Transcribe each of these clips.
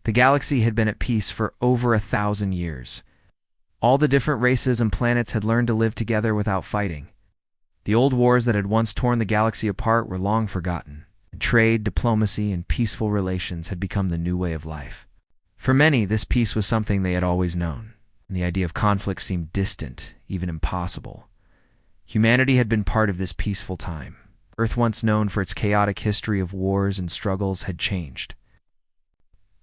The galaxy had been at peace for over 1,000 years. All the different races and planets had learned to live together without fighting. The old wars that had once torn the galaxy apart were long forgotten. Trade, diplomacy, and peaceful relations had become the new way of life. For many, this peace was something they had always known, and the idea of conflict seemed distant, even impossible. Humanity had been part of this peaceful time. Earth, once known for its chaotic history of wars and struggles, had changed.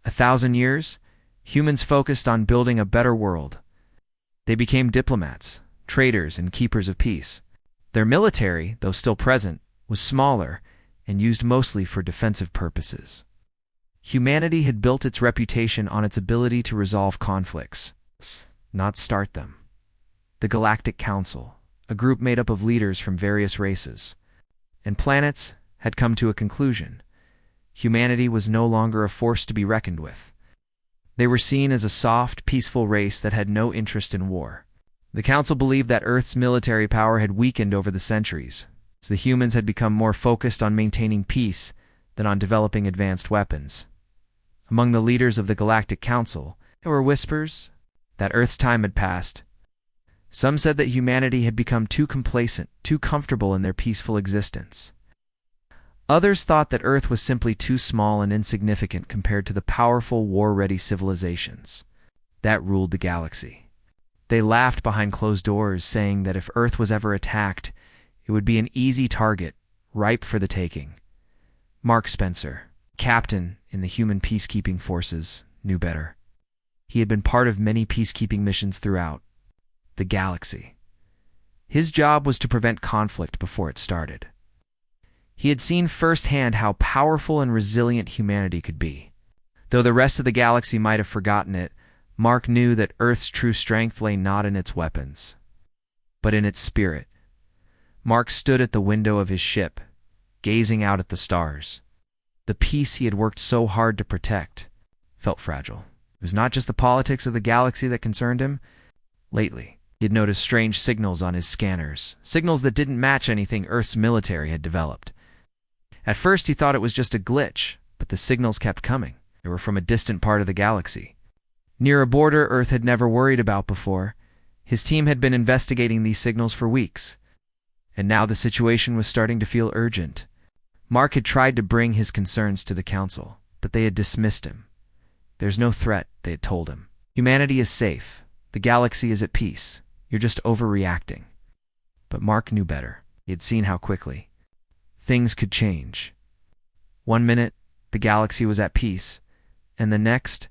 1,000 years, humans focused on building a better world. They became diplomats, traders, and keepers of peace. Their military, though still present, was smaller and used mostly for defensive purposes. Humanity had built its reputation on its ability to resolve conflicts, not start them. The Galactic Council, a group made up of leaders from various races and planets, had come to a conclusion. Humanity was no longer a force to be reckoned with. They were seen as a soft, peaceful race that had no interest in war. The Council believed that Earth's military power had weakened over the centuries, as the humans had become more focused on maintaining peace than on developing advanced weapons. Among the leaders of the Galactic Council, there were whispers that Earth's time had passed. Some said that humanity had become too complacent, too comfortable in their peaceful existence. Others thought that Earth was simply too small and insignificant compared to the powerful, war-ready civilizations that ruled the galaxy. They laughed behind closed doors, saying that if Earth was ever attacked, it would be an easy target, ripe for the taking. Mark Spencer, captain in the human peacekeeping forces, knew better. He had been part of many peacekeeping missions throughout the galaxy. His job was to prevent conflict before it started. He had seen firsthand how powerful and resilient humanity could be. Though the rest of the galaxy might have forgotten it, Mark knew that Earth's true strength lay not in its weapons, but in its spirit. Mark stood at the window of his ship, gazing out at the stars. The peace he had worked so hard to protect felt fragile. It was not just the politics of the galaxy that concerned him. Lately, he had noticed strange signals on his scanners, signals that didn't match anything Earth's military had developed. At first, he thought it was just a glitch, but the signals kept coming. They were from a distant part of the galaxy, near a border Earth had never worried about before. His team had been investigating these signals for weeks, and now the situation was starting to feel urgent. Mark had tried to bring his concerns to the Council, but they had dismissed him. There's no threat, they had told him. Humanity is safe. The galaxy is at peace. You're just overreacting. But Mark knew better. He had seen how quickly things could change. One minute, the galaxy was at peace, and the next,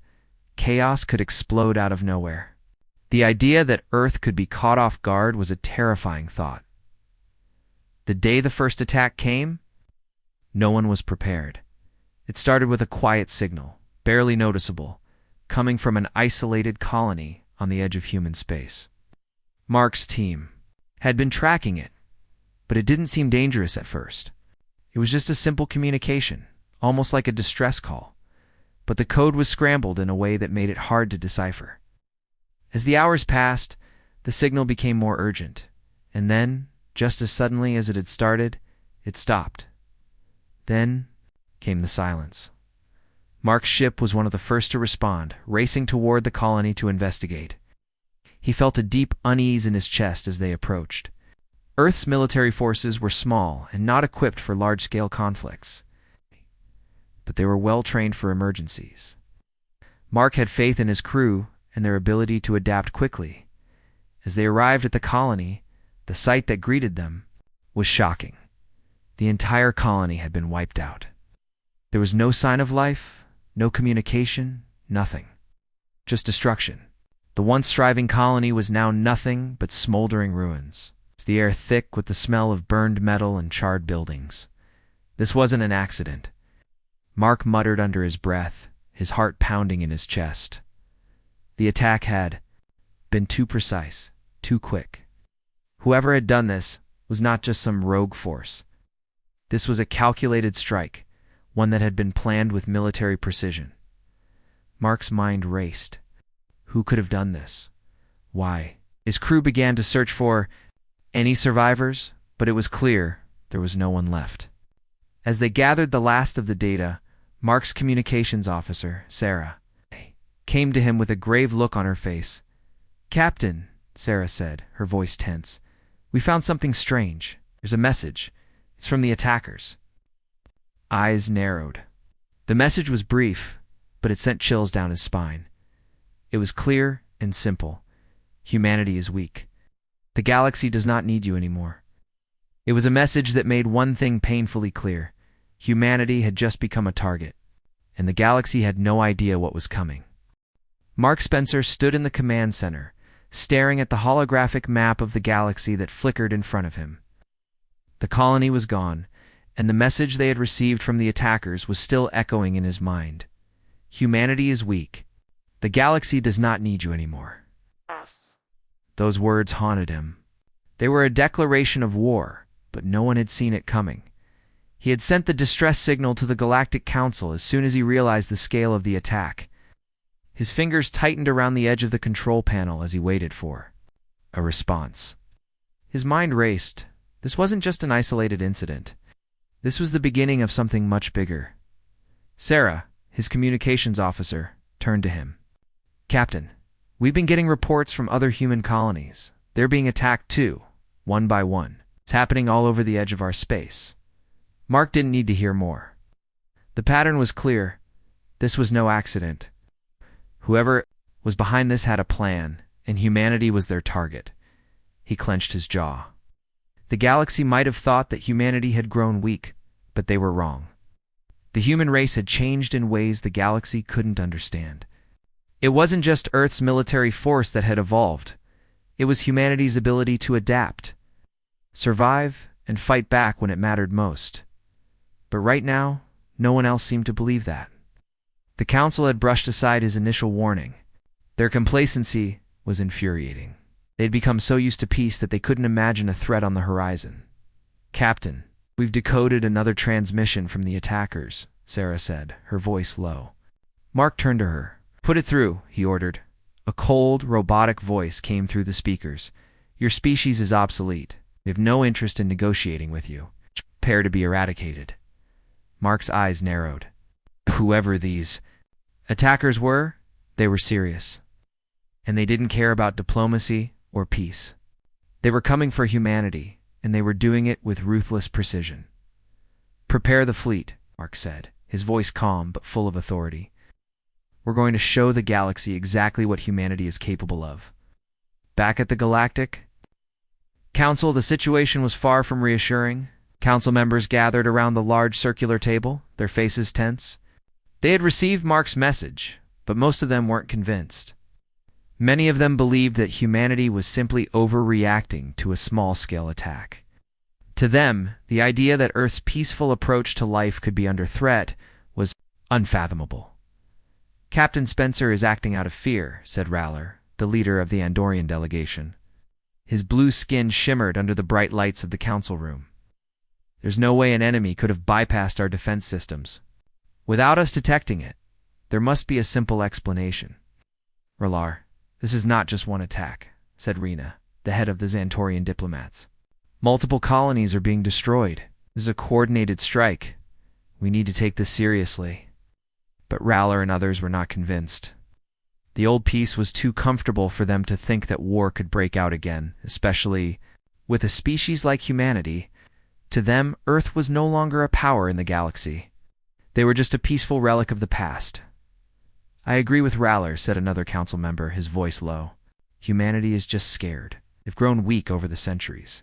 chaos could explode out of nowhere. The idea that Earth could be caught off guard was a terrifying thought. The day the first attack came, no one was prepared. It started with a quiet signal, barely noticeable, coming from an isolated colony on the edge of human space. Mark's team had been tracking it, but it didn't seem dangerous at first. It was just a simple communication, almost like a distress call, but the code was scrambled in a way that made it hard to decipher. As the hours passed, the signal became more urgent, and then, just as suddenly as it had started, it stopped. Then came the silence. Mark's ship was one of the first to respond, racing toward the colony to investigate. He felt a deep unease in his chest as they approached. Earth's military forces were small and not equipped for large-scale conflicts, but they were well-trained for emergencies. Mark had faith in his crew and their ability to adapt quickly. As they arrived at the colony, the sight that greeted them was shocking. The entire colony had been wiped out. There was no sign of life, no communication, nothing. Just destruction. The once thriving colony was now nothing but smoldering ruins, the air thick with the smell of burned metal and charred buildings. This wasn't an accident. Mark muttered under his breath, his heart pounding in his chest. The attack had been too precise, too quick. Whoever had done this was not just some rogue force. This was a calculated strike, one that had been planned with military precision. Mark's mind raced. Who could have done this? Why? His crew began to search for any survivors, but it was clear there was no one left. As they gathered the last of the data, Mark's communications officer, Sarah, came to him with a grave look on her face. "Captain," Sarah said, her voice tense, "we found something strange. There's a message. It's from the attackers." Eyes narrowed. The message was brief, but it sent chills down his spine. It was clear and simple. Humanity is weak. The galaxy does not need you anymore. It was a message that made one thing painfully clear. Humanity had just become a target, and the galaxy had no idea what was coming. Mark Spencer stood in the command center, staring at the holographic map of the galaxy that flickered in front of him. The colony was gone, and the message they had received from the attackers was still echoing in his mind. Humanity is weak. The galaxy does not need you anymore. Those words haunted him. They were a declaration of war, but no one had seen it coming. He had sent the distress signal to the Galactic Council as soon as he realized the scale of the attack. His fingers tightened around the edge of the control panel as he waited for a response. His mind raced. This wasn't just an isolated incident. This was the beginning of something much bigger. Sarah, his communications officer, turned to him. "Captain, we've been getting reports from other human colonies. They're being attacked too, one by one. It's happening all over the edge of our space." Mark didn't need to hear more. The pattern was clear. This was no accident. Whoever was behind this had a plan, and humanity was their target. He clenched his jaw. The galaxy might have thought that humanity had grown weak, but they were wrong. The human race had changed in ways the galaxy couldn't understand. It wasn't just Earth's military force that had evolved. It was humanity's ability to adapt, survive, and fight back when it mattered most. But right now, no one else seemed to believe that. The Council had brushed aside his initial warning. Their complacency was infuriating. They'd become so used to peace that they couldn't imagine a threat on the horizon. "Captain, we've decoded another transmission from the attackers," Sarah said, her voice low. Mark turned to her. "Put it through," he ordered. A cold, robotic voice came through the speakers. "Your species is obsolete. We have no interest in negotiating with you. Prepare to be eradicated." Mark's eyes narrowed. Whoever these attackers were, they were serious. And they didn't care about diplomacy or peace. They were coming for humanity, and they were doing it with ruthless precision. "Prepare the fleet," Mark said, his voice calm but full of authority. "We're going to show the galaxy exactly what humanity is capable of." Back at the Galactic Council, the situation was far from reassuring. Council members gathered around the large circular table, their faces tense. They had received Mark's message, but most of them weren't convinced. Many of them believed that humanity was simply overreacting to a small-scale attack. To them, the idea that Earth's peaceful approach to life could be under threat was unfathomable. "Captain Spencer is acting out of fear," said Raller, the leader of the Andorian delegation. His blue skin shimmered under the bright lights of the council room. "There's no way an enemy could have bypassed our defense systems. Without us detecting it, there must be a simple explanation." "Ralar, this is not just one attack," said Rena, the head of the Xantorian diplomats. "Multiple colonies are being destroyed. This is a coordinated strike. We need to take this seriously." But Raller and others were not convinced. The old peace was too comfortable for them to think that war could break out again, especially with a species like humanity. To them, Earth was no longer a power in the galaxy. They were just a peaceful relic of the past. "I agree with Raller," said another council member, his voice low. "Humanity is just scared. They've grown weak over the centuries.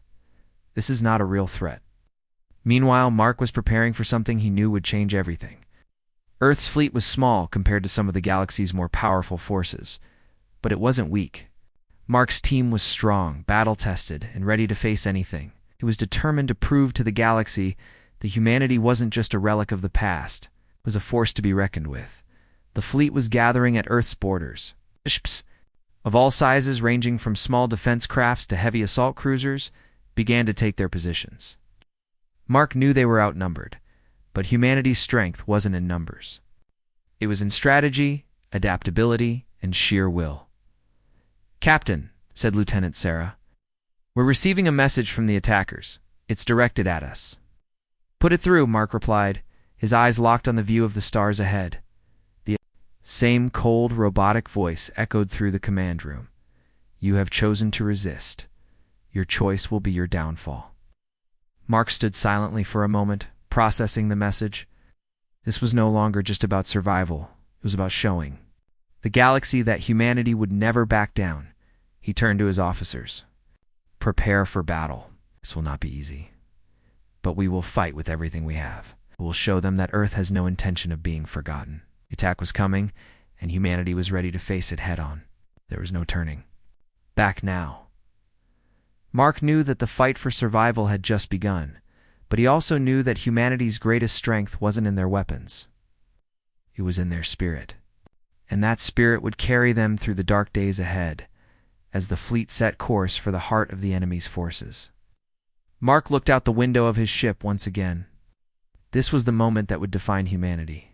This is not a real threat." Meanwhile, Mark was preparing for something he knew would change everything. Earth's fleet was small compared to some of the galaxy's more powerful forces, but it wasn't weak. Mark's team was strong, battle-tested, and ready to face anything. It was determined to prove to the galaxy that humanity wasn't just a relic of the past, it was a force to be reckoned with. The fleet was gathering at Earth's borders. Ships, of all sizes ranging from small defense crafts to heavy assault cruisers, began to take their positions. Mark knew they were outnumbered, but humanity's strength wasn't in numbers. It was in strategy, adaptability, and sheer will. "Captain," said Lieutenant Sarah, "we're receiving a message from the attackers. It's directed at us." "Put it through," Mark replied, his eyes locked on the view of the stars ahead. The Same cold, robotic voice echoed through the command room. You have chosen to resist. Your choice will be your downfall. Mark stood silently for a moment, processing the message. This was no longer just about survival. It was about showing the galaxy that humanity would never back down. He turned to his officers. Prepare for battle. This will not be easy. But we will fight with everything we have. We will show them that Earth has no intention of being forgotten. The attack was coming, and humanity was ready to face it head-on. There was no turning back now. Mark knew that the fight for survival had just begun, but he also knew that humanity's greatest strength wasn't in their weapons. It was in their spirit. And that spirit would carry them through the dark days ahead, as the fleet set course for the heart of the enemy's forces. Mark looked out the window of his ship once again. This was the moment that would define humanity.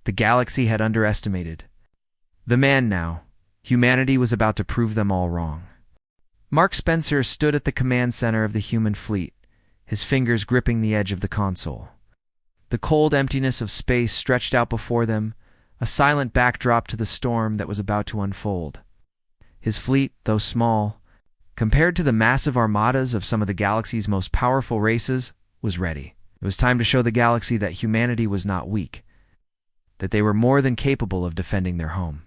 The galaxy had underestimated the man now. Humanity was about to prove them all wrong. Mark Spencer stood at the command center of the human fleet, his fingers gripping the edge of the console. The cold emptiness of space stretched out before them, a silent backdrop to the storm that was about to unfold. His fleet, though small, compared to the massive armadas of some of the galaxy's most powerful races, was ready. It was time to show the galaxy that humanity was not weak, that they were more than capable of defending their home.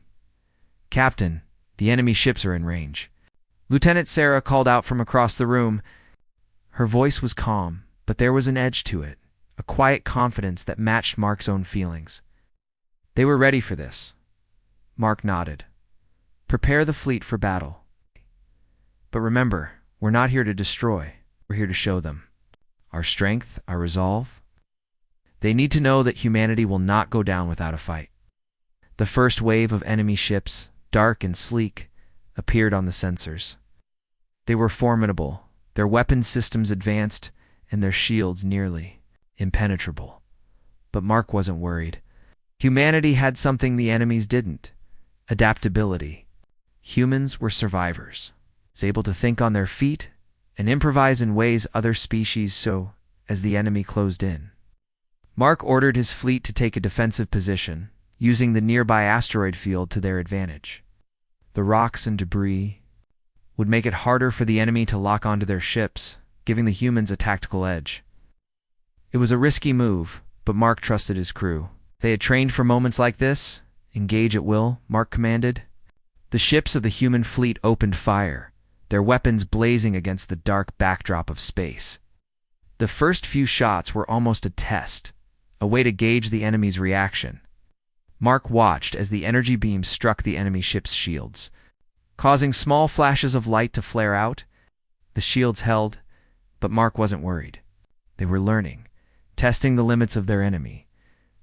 Captain, the enemy ships are in range. Lieutenant Sarah called out from across the room. Her voice was calm, but there was an edge to it, a quiet confidence that matched Mark's own feelings. They were ready for this. Mark nodded. Prepare the fleet for battle. But remember, we're not here to destroy. We're here to show them our strength, our resolve. They need to know that humanity will not go down without a fight. The first wave of enemy ships, dark and sleek, appeared on the sensors. They were formidable, their weapon systems advanced, and their shields nearly impenetrable. But Mark wasn't worried. Humanity had something the enemies didn't: adaptability. Humans were survivors, able to think on their feet and improvise in ways other species so as the enemy closed in. Mark ordered his fleet to take a defensive position, using the nearby asteroid field to their advantage. The rocks and debris would make it harder for the enemy to lock onto their ships, giving the humans a tactical edge. It was a risky move, but Mark trusted his crew. They had trained for moments like this. Engage at will, Mark commanded. The ships of the human fleet opened fire, their weapons blazing against the dark backdrop of space. The first few shots were almost a test, a way to gauge the enemy's reaction. Mark watched as the energy beams struck the enemy ship's shields, causing small flashes of light to flare out. The shields held, but Mark wasn't worried. They were learning, testing the limits of their enemy.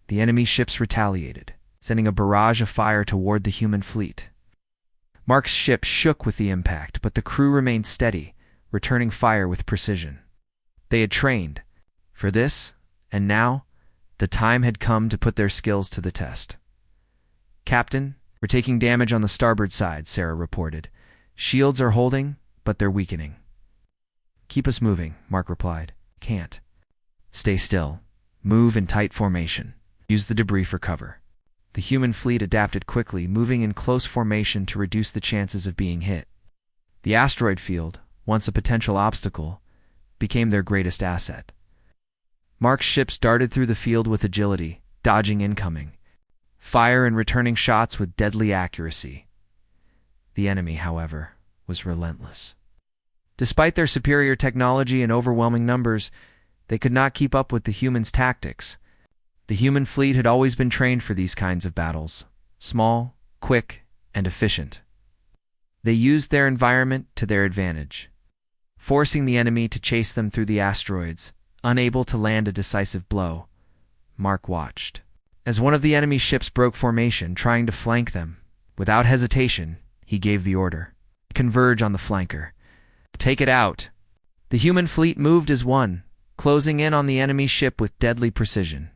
The enemy ships retaliated, sending a barrage of fire toward the human fleet. Mark's ship shook with the impact, but the crew remained steady, returning fire with precision. They had trained for this, and now the time had come to put their skills to the test. Captain, we're taking damage on the starboard side, Sarah reported. Shields are holding, but they're weakening. Keep us moving, Mark replied. Can't. Stay still. Move in tight formation. Use the debris for cover. The human fleet adapted quickly, moving in close formation to reduce the chances of being hit. The asteroid field, once a potential obstacle, became their greatest asset. Mark's ships darted through the field with agility, dodging incoming fire and returning shots with deadly accuracy. The enemy, however, was relentless. Despite their superior technology and overwhelming numbers, they could not keep up with the humans' tactics. The human fleet had always been trained for these kinds of battles: small, quick, and efficient. They used their environment to their advantage, forcing the enemy to chase them through the asteroids, unable to land a decisive blow. Mark watched as one of the enemy ships broke formation, trying to flank them. Without hesitation, he gave the order. Converge on the flanker. Take it out. The human fleet moved as one, closing in on the enemy ship with deadly precision.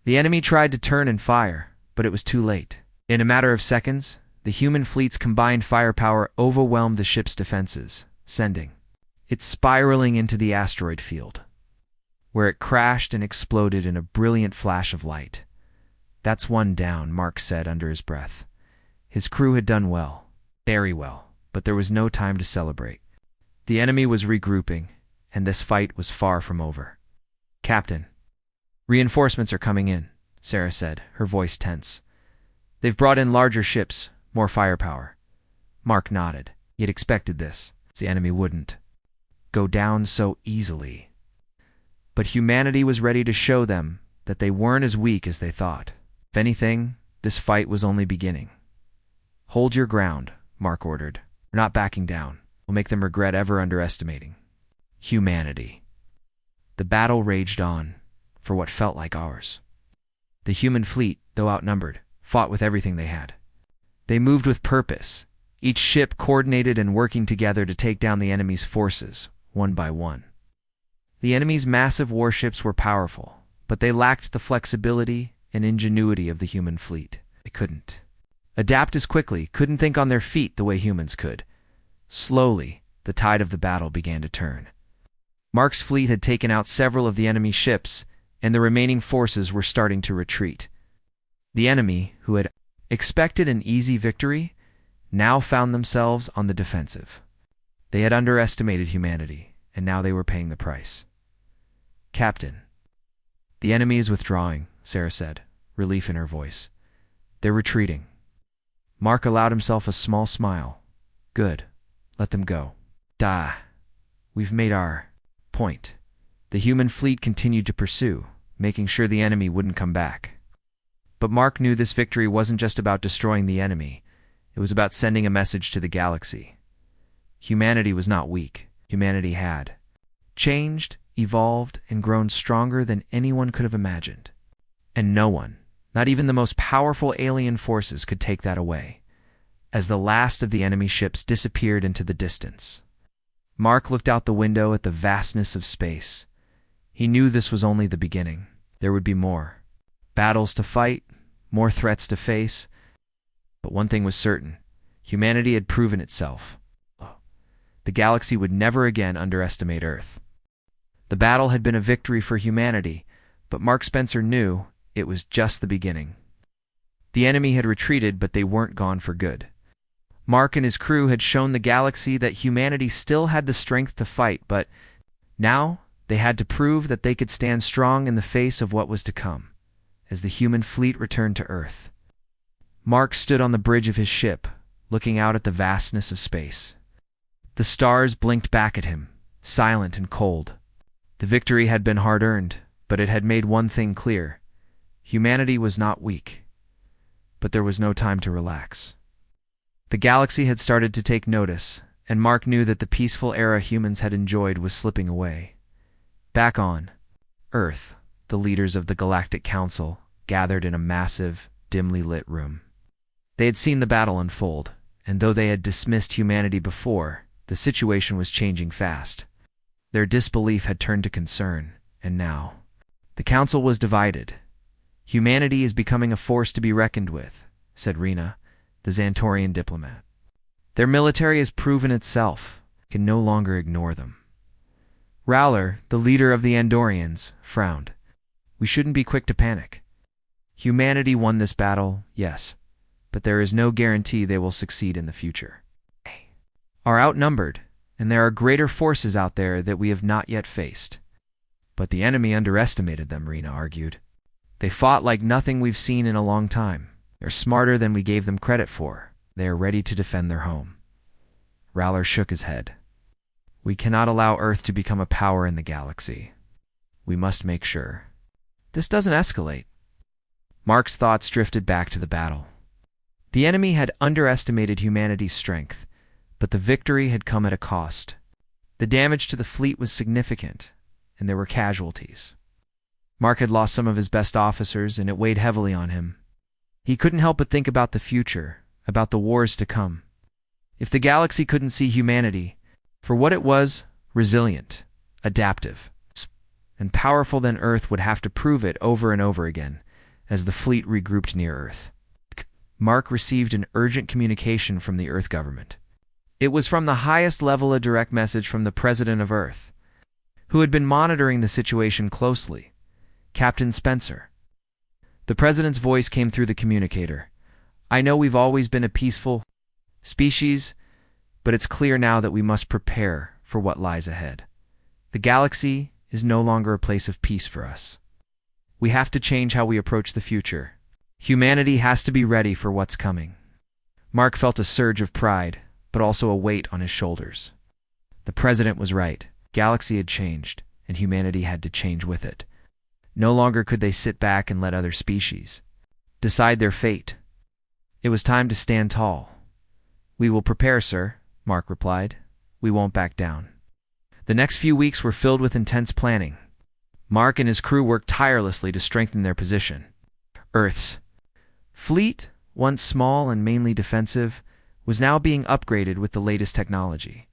The enemy tried to turn and fire, but it was too late. In a matter of seconds, the human fleet's combined firepower overwhelmed the ship's defenses, sending it spiraling into the asteroid field, where it crashed and exploded in a brilliant flash of light. "That's one down," Mark said under his breath. His crew had done well, very well, but there was no time to celebrate. The enemy was regrouping, and this fight was far from over. "Captain, reinforcements are coming in," Sarah said, her voice tense. "They've brought in larger ships, more firepower." Mark nodded. He had expected this. The enemy wouldn't go down so easily. But humanity was ready to show them that they weren't as weak as they thought. If anything, this fight was only beginning. "Hold your ground," Mark ordered. "We're not backing down. We'll make them regret ever underestimating humanity." The battle raged on, for what felt like hours. The human fleet, though outnumbered, fought with everything they had. They moved with purpose, each ship coordinated and working together to take down the enemy's forces, one by one. The enemy's massive warships were powerful, but they lacked the flexibility and ingenuity of the human fleet. They couldn't adapt as quickly, couldn't think on their feet the way humans could. Slowly, the tide of the battle began to turn. Mark's fleet had taken out several of the enemy ships, and the remaining forces were starting to retreat. The enemy, who had expected an easy victory, now found themselves on the defensive. They had underestimated humanity, and now they were paying the price. "Captain, the enemy is withdrawing," Sarah said, relief in her voice. "They're retreating." Mark allowed himself a small smile. "Good. Let them go. We've made our point." The human fleet continued to pursue, making sure the enemy wouldn't come back. But Mark knew this victory wasn't just about destroying the enemy. It was about sending a message to the galaxy. Humanity was not weak. Humanity had changed, evolved, and grown stronger than anyone could have imagined. And no one, not even the most powerful alien forces, could take that away. As the last of the enemy ships disappeared into the distance, Mark looked out the window at the vastness of space. He knew this was only the beginning. There would be more battles to fight, more threats to face. But one thing was certain: humanity had proven itself. The galaxy would never again underestimate Earth. The battle had been a victory for humanity, but Mark Spencer knew it was just the beginning. The enemy had retreated, but they weren't gone for good. Mark and his crew had shown the galaxy that humanity still had the strength to fight, but now they had to prove that they could stand strong in the face of what was to come. As the human fleet returned to Earth, Mark stood on the bridge of his ship, looking out at the vastness of space. The stars blinked back at him, silent and cold. The victory had been hard-earned, but it had made one thing clear: humanity was not weak. But there was no time to relax. The galaxy had started to take notice, and Mark knew that the peaceful era humans had enjoyed was slipping away. Back on Earth, the leaders of the Galactic Council gathered in a massive, dimly lit room. They had seen the battle unfold, and though they had dismissed humanity before, the situation was changing fast. Their disbelief had turned to concern, and now the council was divided. "Humanity is becoming a force to be reckoned with," said Rena, the Xantorian diplomat. "Their military has proven itself, can no longer ignore them." Rowler, the leader of the Andorians, frowned. "We shouldn't be quick to panic. Humanity won this battle, yes, but there is no guarantee they will succeed in the future. Are outnumbered, and there are greater forces out there that we have not yet faced." "But the enemy underestimated them," Rena argued. "They fought like nothing we've seen in a long time. They're smarter than we gave them credit for. They are ready to defend their home." Rowler shook his head. "We cannot allow Earth to become a power in the galaxy. We must make sure this doesn't escalate." Mark's thoughts drifted back to the battle. The enemy had underestimated humanity's strength, but the victory had come at a cost. The damage to the fleet was significant, and there were casualties. Mark had lost some of his best officers, and it weighed heavily on him. He couldn't help but think about the future, about the wars to come. If the galaxy couldn't see humanity for what it was, resilient, adaptive, and powerful, then Earth would have to prove it over and over again as the fleet regrouped near Earth. Mark received an urgent communication from the Earth government. It was from the highest level, a direct message from the President of Earth, who had been monitoring the situation closely, Captain Spencer. The president's voice came through the communicator. I know we've always been a peaceful species, but it's clear now that we must prepare for what lies ahead. The galaxy is no longer a place of peace for us. We have to change how we approach the future. Humanity has to be ready for what's coming. Mark felt a surge of pride, but also a weight on his shoulders. The president was right. Galaxy had changed, and humanity had to change with it. No longer could they sit back and let other species decide their fate. It was time to stand tall. We will prepare, sir, Mark replied. We won't back down. The next few weeks were filled with intense planning. Mark and his crew worked tirelessly to strengthen their position. Earth's fleet, once small and mainly defensive, was now being upgraded with the latest technology.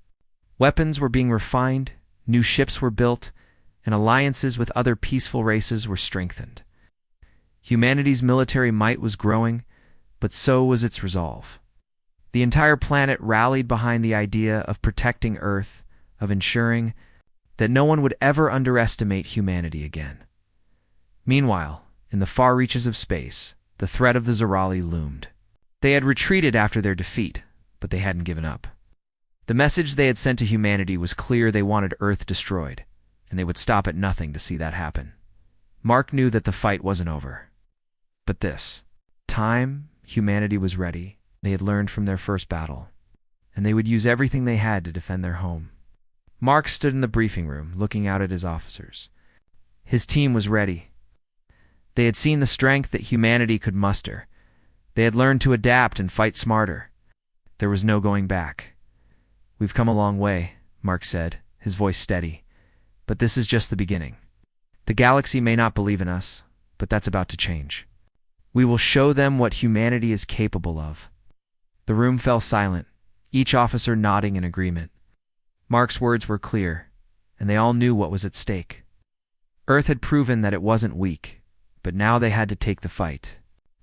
Weapons were being refined, new ships were built, and alliances with other peaceful races were strengthened. Humanity's military might was growing, but so was its resolve. The entire planet rallied behind the idea of protecting Earth, of ensuring that no one would ever underestimate humanity again. Meanwhile, in the far reaches of space, the threat of the Zerali loomed. They had retreated after their defeat, but they hadn't given up. The message they had sent to humanity was clear: they wanted Earth destroyed, and they would stop at nothing to see that happen. Mark knew that the fight wasn't over. But this time, humanity was ready. They had learned from their first battle, and they would use everything they had to defend their home. Mark stood in the briefing room, looking out at his officers. His team was ready. They had seen the strength that humanity could muster. They had learned to adapt and fight smarter. There was no going back. We've come a long way, Mark said, his voice steady. But this is just the beginning. The galaxy may not believe in us, but that's about to change. We will show them what humanity is capable of. The room fell silent, each officer nodding in agreement. Mark's words were clear, and they all knew what was at stake. Earth had proven that it wasn't weak, but now they had to take the fight.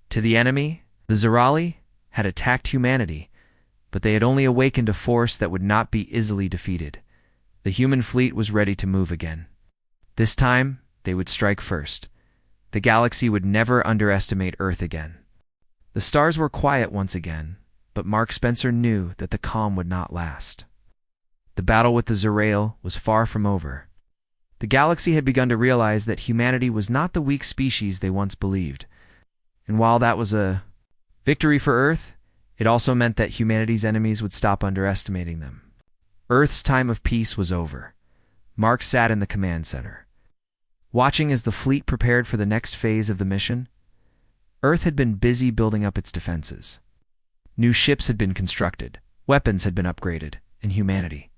To the enemy, the Zerali had attacked humanity, but they had only awakened a force that would not be easily defeated. The human fleet was ready to move again. This time, they would strike first. The galaxy would never underestimate Earth again. The stars were quiet once again, but Mark Spencer knew that the calm would not last. The battle with the Zerail was far from over. The galaxy had begun to realize that humanity was not the weak species they once believed. And while that was a victory for Earth, it also meant that humanity's enemies would stop underestimating them. Earth's time of peace was over. Mark sat in the command center, watching as the fleet prepared for the next phase of the mission. Earth had been busy building up its defenses. New ships had been constructed, weapons had been upgraded, and humanity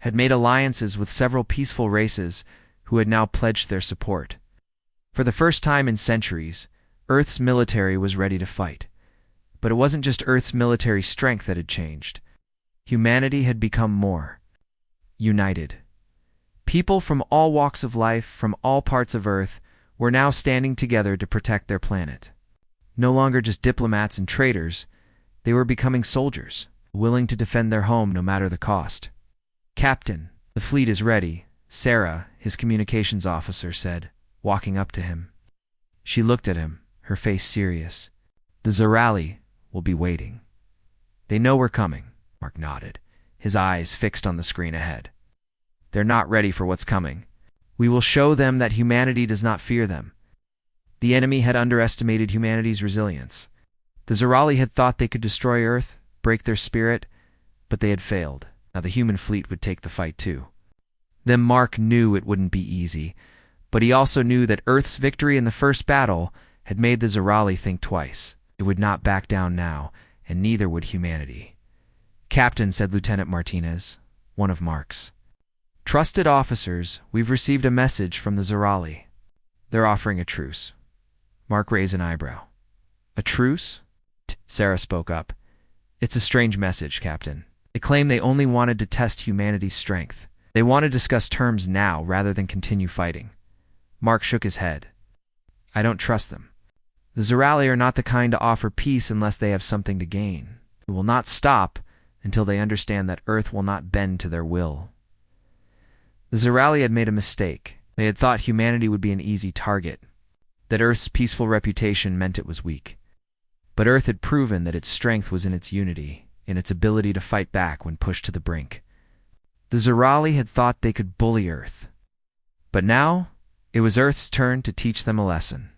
had made alliances with several peaceful races who had now pledged their support. For the first time in centuries, Earth's military was ready to fight. But it wasn't just Earth's military strength that had changed. Humanity had become more united. People from all walks of life, from all parts of Earth, were now standing together to protect their planet. No longer just diplomats and traders, they were becoming soldiers, willing to defend their home no matter the cost. Captain, the fleet is ready, Sarah, his communications officer, said, walking up to him. She looked at him, her face serious. The Zerali will be waiting. They know we're coming, Mark nodded, his eyes fixed on the screen ahead. They're not ready for what's coming. We will show them that humanity does not fear them. The enemy had underestimated humanity's resilience. The Zerali had thought they could destroy Earth, break their spirit, but they had failed. Now the human fleet would take the fight too. Then Mark knew it wouldn't be easy, but he also knew that Earth's victory in the first battle had made the Zerali think twice. It would not back down now, and neither would humanity. Captain, said Lieutenant Martinez, one of Mark's trusted officers, we've received a message from the Zerali. They're offering a truce. Mark raised an eyebrow. A truce? Sarah spoke up. It's a strange message, Captain. They claim they only wanted to test humanity's strength. They want to discuss terms now rather than continue fighting. Mark shook his head. I don't trust them. The Zerali are not the kind to offer peace unless they have something to gain. They will not stop until they understand that Earth will not bend to their will. The Zerali had made a mistake. They had thought humanity would be an easy target. that Earth's peaceful reputation meant it was weak. But Earth had proven that its strength was in its unity, in its ability to fight back when pushed to the brink. The Zerali had thought they could bully Earth. But now, it was Earth's turn to teach them a lesson.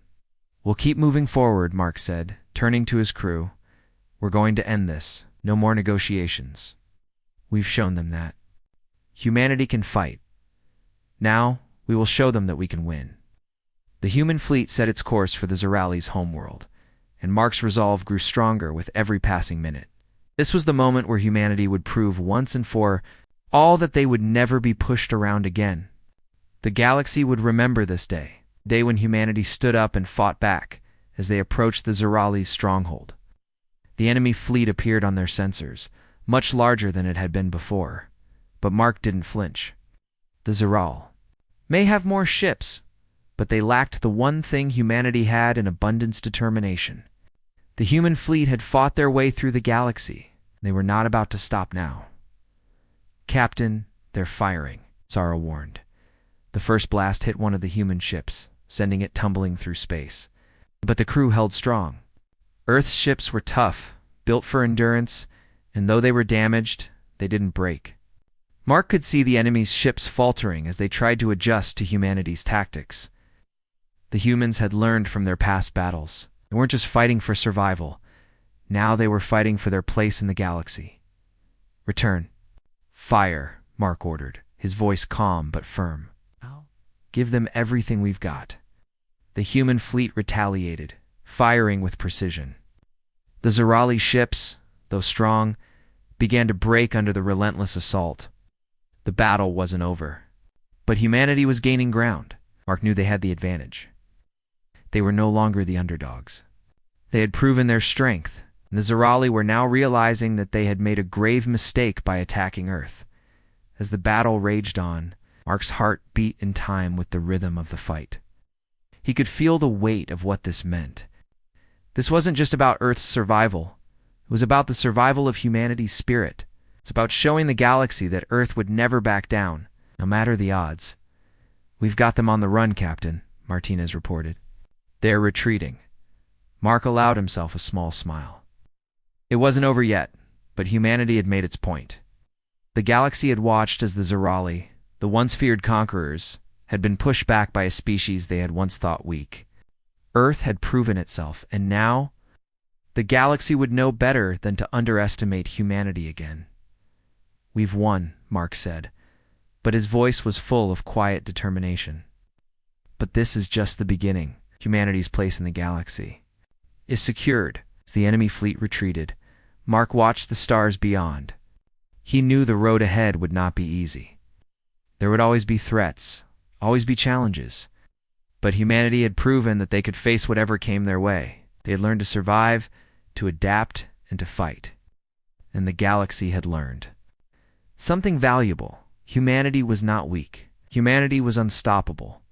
"We'll keep moving forward," Mark said, turning to his crew. "We're going to end this. No more negotiations. We've shown them that humanity can fight. Now, we will show them that we can win." The human fleet set its course for the Zerali's homeworld, and Mark's resolve grew stronger with every passing minute. This was the moment where humanity would prove once and for all that they would never be pushed around again. The galaxy would remember this day, the day when humanity stood up and fought back as they approached the Zerali's stronghold. The enemy fleet appeared on their sensors, much larger than it had been before, but Mark didn't flinch. The Zeral may have more ships, but they lacked the one thing humanity had in abundance: determination. The human fleet had fought their way through the galaxy. They were not about to stop now. "Captain, they're firing," Zara warned. The first blast hit one of the human ships, sending it tumbling through space. But the crew held strong. Earth's ships were tough, built for endurance, and though they were damaged, they didn't break. Mark could see the enemy's ships faltering as they tried to adjust to humanity's tactics. The humans had learned from their past battles. They weren't just fighting for survival. Now they were fighting for their place in the galaxy. "Return. Fire," Mark ordered, his voice calm but firm. "Give them everything we've got." The human fleet retaliated, firing with precision. The Zerali ships, though strong, began to break under the relentless assault. The battle wasn't over, but humanity was gaining ground. Mark knew they had the advantage. They were no longer the underdogs. They had proven their strength, and the Zerali were now realizing that they had made a grave mistake by attacking Earth. As the battle raged on, Mark's heart beat in time with the rhythm of the fight. He could feel the weight of what this meant. This wasn't just about Earth's survival. It was about the survival of humanity's spirit. It's about showing the galaxy that Earth would never back down, no matter the odds. "We've got them on the run, Captain," Martinez reported. "They're retreating." Mark allowed himself a small smile. It wasn't over yet, but humanity had made its point. The galaxy had watched as the Zerali, the once feared conquerors, had been pushed back by a species they had once thought weak. Earth had proven itself, and now the galaxy would know better than to underestimate humanity again. "We've won," Mark said, but his voice was full of quiet determination. "But this is just the beginning. Humanity's place in the galaxy is secured." As the enemy fleet retreated, Mark watched the stars beyond. He knew the road ahead would not be easy. There would always be threats, always be challenges. But humanity had proven that they could face whatever came their way. They had learned to survive, to adapt, and to fight. And the galaxy had learned something valuable. Humanity was not weak. Humanity was unstoppable.